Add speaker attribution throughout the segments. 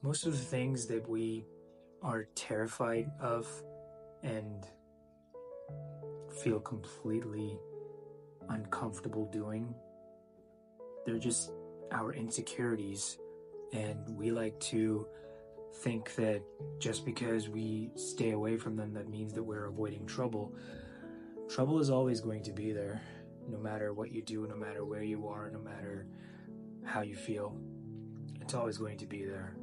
Speaker 1: Most of the things that we are terrified of and feel completely uncomfortable doing, they're just our insecurities. And we like to think that just because we stay away from them, that means that we're avoiding trouble. Trouble is always going to be there, no matter what you do, no matter where you are, no matter how you feel. It's always going to be there.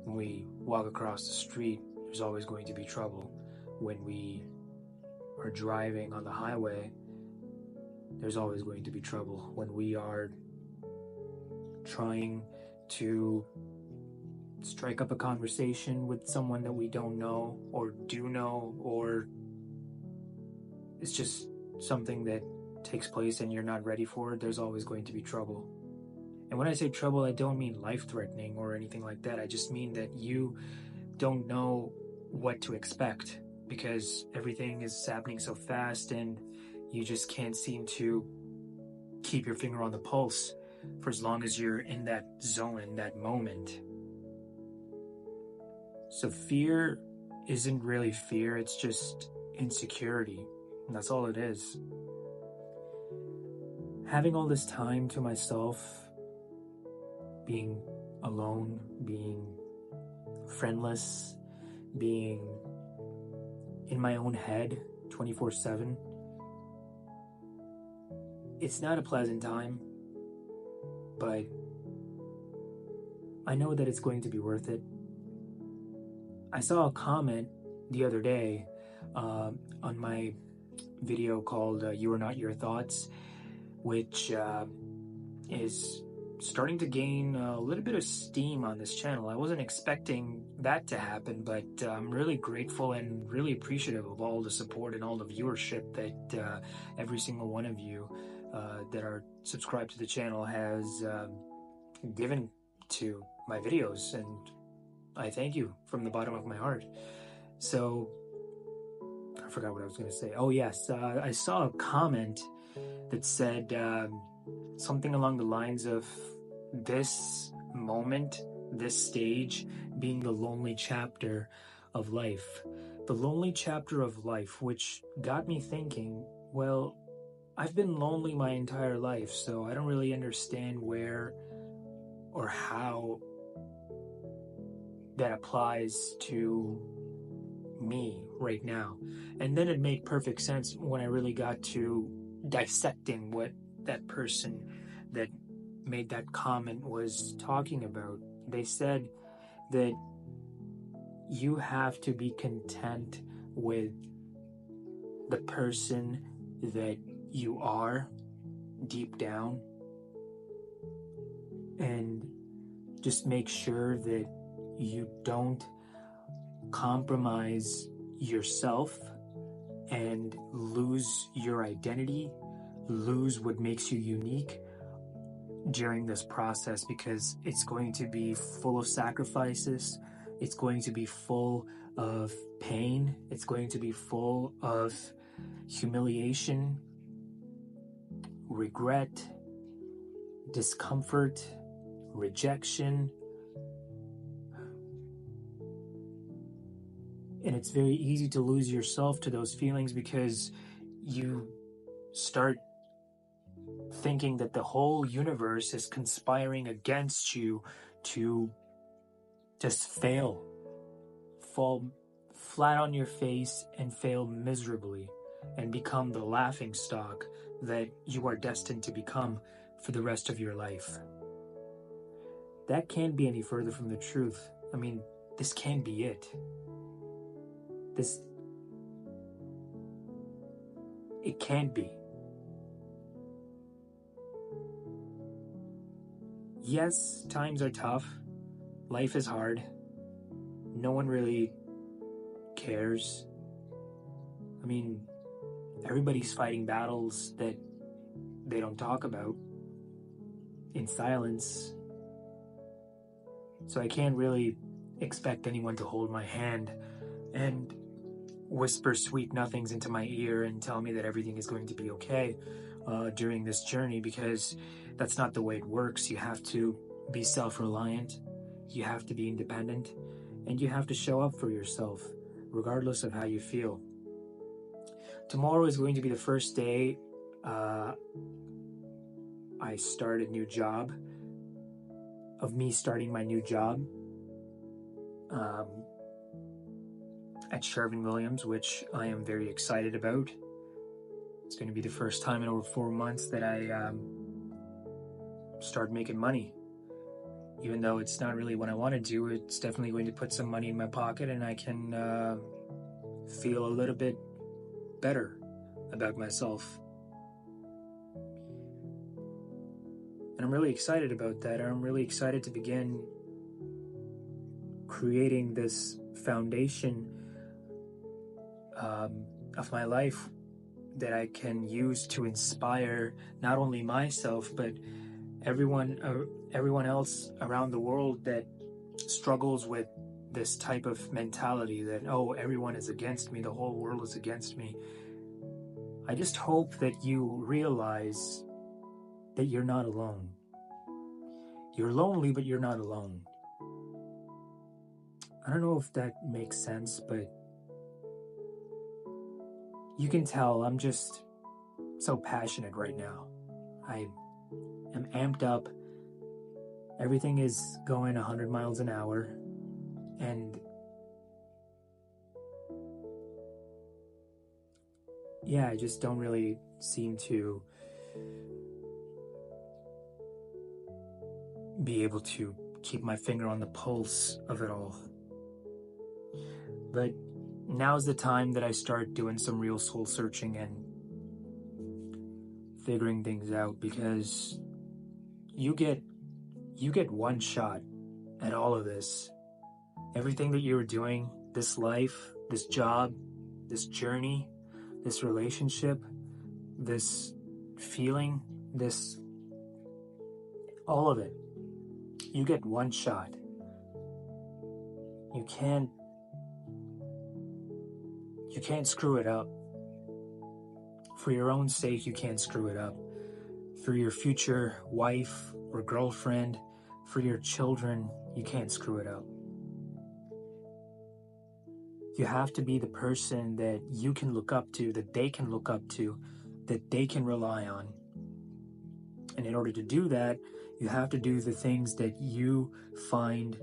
Speaker 1: When we walk across the street, there's always going to be trouble. When we are driving on the highway, there's always going to be trouble. When we are trying to strike up a conversation with someone that we don't know or do know, or it's just something that takes place and you're not ready for it, there's always going to be trouble. And when I say trouble, I don't mean life-threatening or anything like that. I just mean that you don't know what to expect because everything is happening so fast and you just can't seem to keep your finger on the pulse for as long as you're in that zone, in that moment. So fear isn't really fear, it's just insecurity. And that's all it is. Having all this time to myself, being alone, being friendless, being in my own head 24/7, it's not a pleasant time, but I know that it's going to be worth it. I saw a comment the other day on my video called You Are Not Your Thoughts, which is starting to gain a little bit of steam on this channel. I wasn't expecting that to happen, but I'm really grateful and really appreciative of all the support and all the viewership that every single one of you that are subscribed to the channel has given to my videos, and I thank you from the bottom of my heart. So, I forgot what I was going to say. Oh yes, I saw a comment that said something along the lines of this moment, this stage, being the lonely chapter of life. The lonely chapter of life, which got me thinking, well, I've been lonely my entire life, so I don't really understand where or how that applies to me right now. And then it made perfect sense when I really got to dissecting what that person that made that comment was talking about. They said that you have to be content with the person that you are deep down, and just make sure that you don't compromise yourself and lose your identity, lose what makes you unique during this process, because it's going to be full of sacrifices, it's going to be full of pain, it's going to be full of humiliation, regret, discomfort, rejection. And it's very easy to lose yourself to those feelings because you start thinking that the whole universe is conspiring against you to just fail, fall flat on your face and fail miserably and become the laughing stock that you are destined to become for the rest of your life. That can't be any further from the truth. I mean, this can't be it. It can't be. Yes, times are tough. Life is hard. No one really cares. I mean, everybody's fighting battles that they don't talk about in silence. So I can't really expect anyone to hold my hand and whisper sweet nothings into my ear and tell me that everything is going to be okay during this journey, because that's not the way it works. You have to be self-reliant. you have to be independent, and you have to show up for yourself, regardless of how you feel. Tomorrow is going to be the first day I start a new job, of me starting my new job at Sherwin-Williams, which I am very excited about. It's going to be the first time in over 4 months that I start making money. Even though it's not really what I want to do, it's definitely going to put some money in my pocket, and I can feel a little bit better about myself. And I'm really excited about that. I'm really excited to begin creating this foundation of my life that I can use to inspire not only myself, but everyone else around the world that struggles with this type of mentality that, oh, everyone is against me, the whole world is against me. I just hope that you realize that you're not alone. You're lonely, but you're not alone. I don't know if that makes sense, but you can tell I'm just so passionate right now. I am amped up. Everything is going 100 miles an hour, and yeah, I just don't really seem to be able to keep my finger on the pulse of it all. But now's the time that I start doing some real soul searching and figuring things out, because you get one shot at all of this. Everything that you're doing, this life, this job, this journey, this relationship, this feeling, this, all of it. You get one shot. You can't screw it up. For your own sake, you can't screw it up. For your future wife or girlfriend, for your children, you can't screw it up. You have to be the person that you can look up to, that they can look up to, that they can rely on. And in order to do that, you have to do the things that you find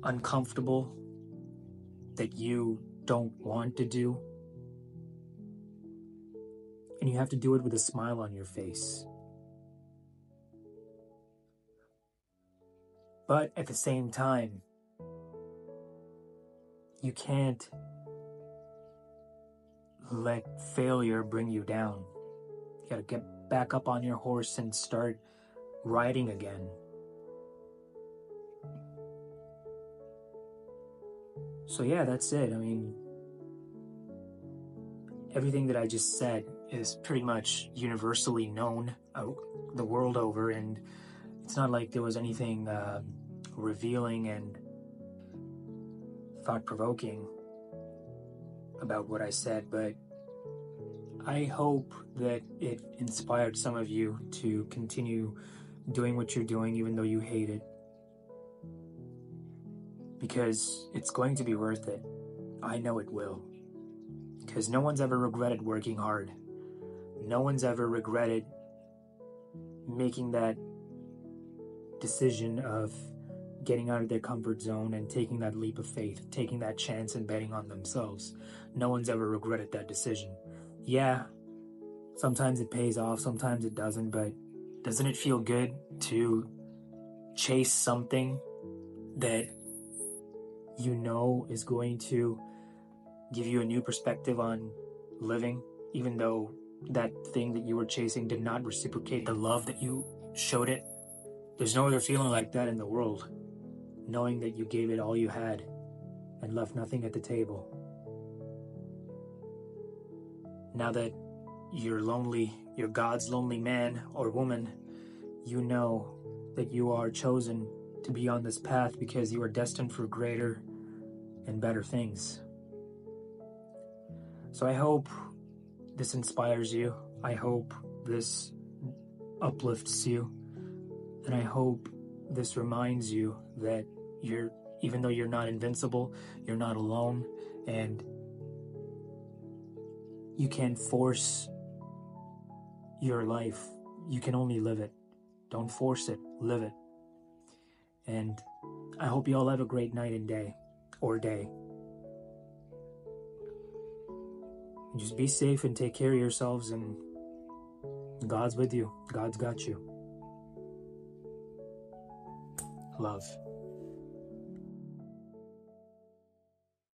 Speaker 1: uncomfortable, that you don't want to do. And you have to do it with a smile on your face. But at the same time, you can't let failure bring you down. You gotta get back up on your horse and start riding again. So yeah, that's it. I mean, everything that I just said is pretty much universally known the world over, and it's not like there was anything revealing and thought-provoking about what I said, but I hope that it inspired some of you to continue doing what you're doing even though you hate it, because it's going to be worth it. I know it will, because no one's ever regretted working hard. No one's ever regretted making that decision of getting out of their comfort zone and taking that leap of faith, taking that chance and betting on themselves. No one's ever regretted that decision. Yeah, sometimes it pays off, sometimes it doesn't, but doesn't it feel good to chase something that you know is going to give you a new perspective on living, even though that thing that you were chasing did not reciprocate the love that you showed it? There's no other feeling like that in the world, knowing that you gave it all you had and left nothing at the table. Now that you're lonely, you're God's lonely man or woman, you know that you are chosen to be on this path because you are destined for greater and better things. So I hope this inspires you. I hope this uplifts you. And I hope this reminds you that even though you're not invincible, you're not alone, and you can't force your life. You can only live it. Don't force it, live it. And I hope you all have a great night and day, or day. Just be safe and take care of yourselves, and God's with you. God's got you. Love.